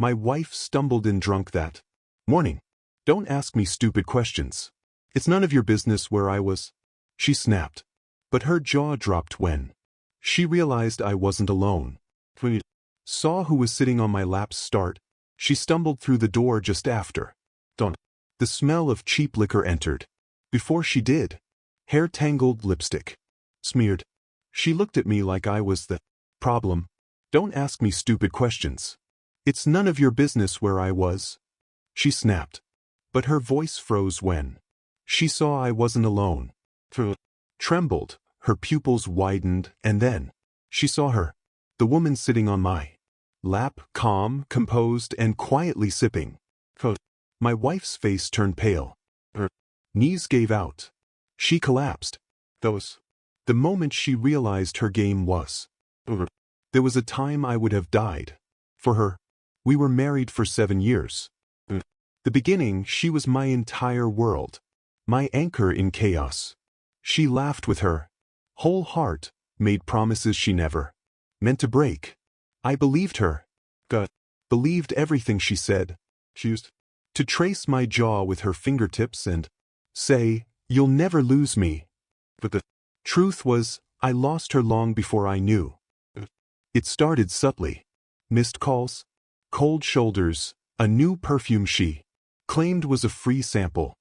My wife stumbled in drunk that morning. Don't ask me stupid questions. It's none of your business where I was. She snapped. But her jaw dropped when she realized I wasn't alone. When she saw who was sitting on my lap start, she stumbled through the door just after dawn. The smell of cheap liquor entered. Before she did, hair-tangled lipstick smeared. She looked at me like I was the problem. Don't ask me stupid questions. It's none of your business where I was. She snapped. But her voice froze when she saw I wasn't alone. Trembled, her pupils widened, and then she saw her, the woman sitting on my lap, calm, composed, and quietly sipping. My wife's face turned pale. Her knees gave out. She collapsed. The moment she realized her game was over. There was a time I would have died for her. We were married for 7 years. The beginning, she was my entire world, my anchor in chaos. She laughed with her whole heart, made promises she never meant to break. I believed her. Believed everything she said. She used to trace my jaw with her fingertips and say, "You'll never lose me." But the truth was, I lost her long before I knew. It started subtly. Missed calls, cold shoulders, a new perfume she claimed was a free sample.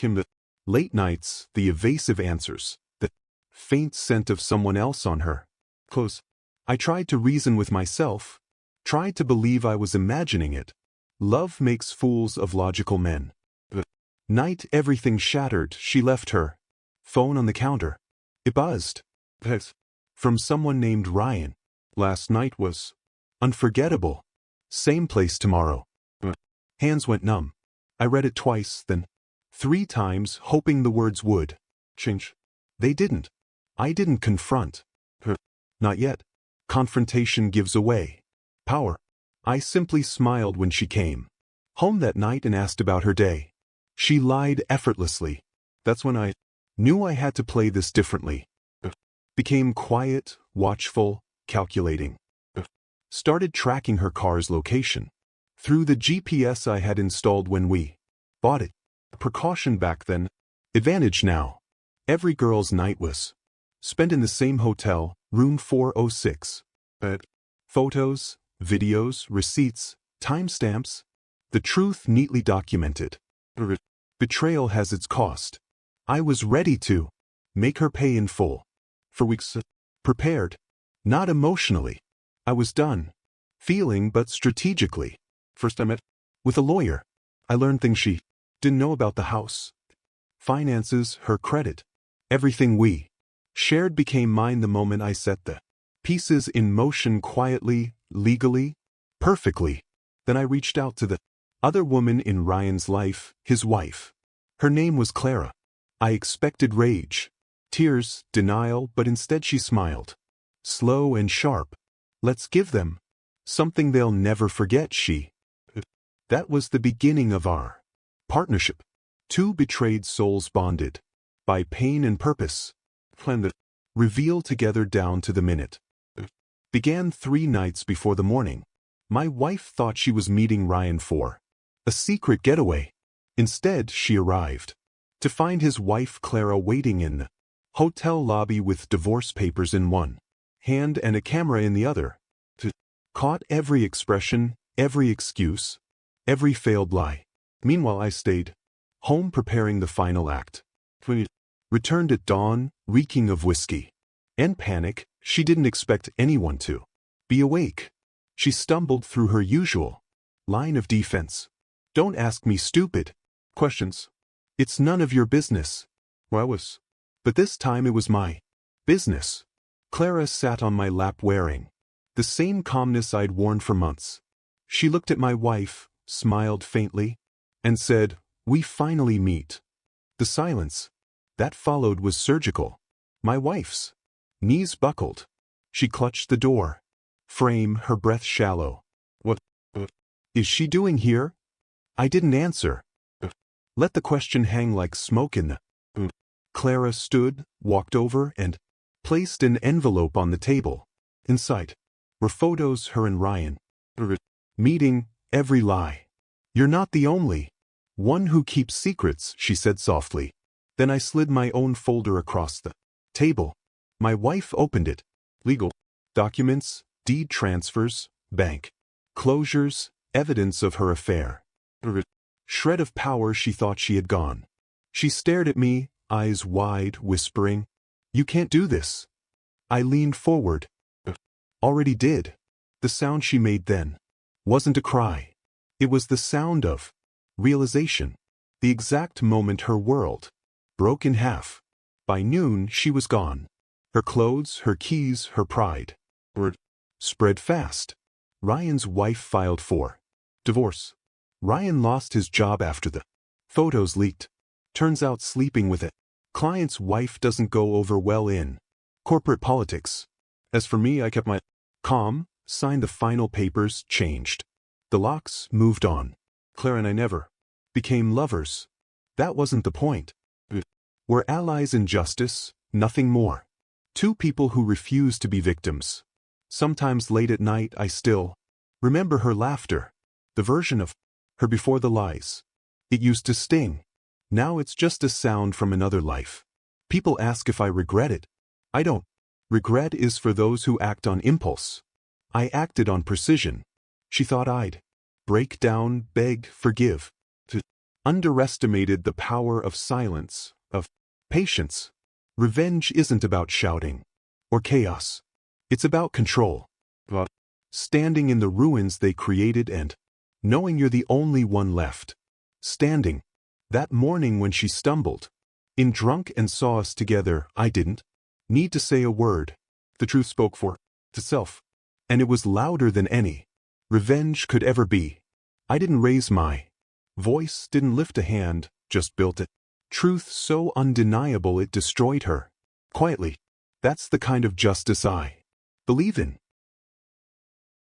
The late nights, the evasive answers, the faint scent of someone else on her clothes. I tried to reason with myself, tried to believe I was imagining it. Love makes fools of logical men. The night everything shattered, she left her phone on the counter. It buzzed. From someone named Ryan. Last night was unforgettable. Same place tomorrow. Hands went numb. I read it twice, then 3 times, hoping the words would change. They didn't. I didn't confront her. Not yet. Confrontation gives away power. I simply smiled when she came home that night and asked about her day. She lied effortlessly. That's when I knew I had to play this differently. Became quiet, watchful, calculating. Started tracking her car's location through the GPS I had installed when we bought it. Precaution back then, advantage now. Every girl's night was spent in the same hotel, room 406. Photos, videos, receipts, timestamps, the truth neatly documented. Betrayal has its cost. I was ready to make her pay in full. For weeks, prepared, not emotionally. I was done feeling, but strategically. First I met with a lawyer. I learned things she didn't know about the house. Finances, her credit. Everything we shared became mine the moment I set the pieces in motion quietly, legally, perfectly. Then I reached out to the other woman in Ryan's life, his wife. Her name was Clara. I expected rage, tears, denial, but instead she smiled. Slow and sharp. Let's give them something they'll never forget, she. That was the beginning of our partnership. 2 betrayed souls bonded by pain and purpose. Planned the reveal together down to the minute. Began 3 nights before the morning. My wife thought she was meeting Ryan for a secret getaway. Instead, she arrived to find his wife Clara waiting in the hotel lobby with divorce papers in one hand and a camera in the other. Caught every expression, every excuse, every failed lie. Meanwhile, I stayed home preparing the final act. When it returned at dawn, reeking of whiskey and panic, she didn't expect anyone to be awake. She stumbled through her usual line of defense. Don't ask me stupid questions. It's none of your business. Well, I was. But this time it was my business. Clara sat on my lap wearing the same calmness I'd worn for months. She looked at my wife, smiled faintly, and said, "We finally meet." The silence that followed was surgical. My wife's knees buckled. She clutched the door frame, her breath shallow. What is she doing here? I didn't answer. Let the question hang like smoke in the Clara stood, walked over, and placed an envelope on the table. Inside were photos her and Ryan meeting, every lie. You're not the only one who keeps secrets, she said softly. Then I slid my own folder across the table. My wife opened it. Legal documents, deed transfers, bank closures, evidence of her affair. Shred of power she thought she had gone. She stared at me, eyes wide, whispering, "You can't do this." I leaned forward. Already did. The sound she made then wasn't a cry. It was the sound of realization. The exact moment her world broke in half. By noon, she was gone. Her clothes, her keys, her pride. Word spread fast. Ryan's wife filed for divorce. Ryan lost his job after the photos leaked. Turns out sleeping with a client's wife doesn't go over well in corporate politics. As for me, I kept my calm, signed the final papers, changed the locks, moved on. Claire and I never became lovers. That wasn't the point. We're allies in justice, nothing more. Two people who refuse to be victims. Sometimes late at night I still remember her laughter. The version of her before the lies. It used to sting. Now it's just a sound from another life. People ask if I regret it. I don't. Regret is for those who act on impulse. I acted on precision. She thought I'd break down, beg, forgive. Underestimated the power of silence, of patience. Revenge isn't about shouting or chaos. It's about control. Standing in the ruins they created and knowing you're the only one left. Standing. That morning when she stumbled in drunk and saw us together, I didn't need to say a word. The truth spoke for itself. And it was louder than any revenge could ever be. I didn't raise my voice, didn't lift a hand, just built it. Truth so undeniable it destroyed her. Quietly. That's the kind of justice I believe in.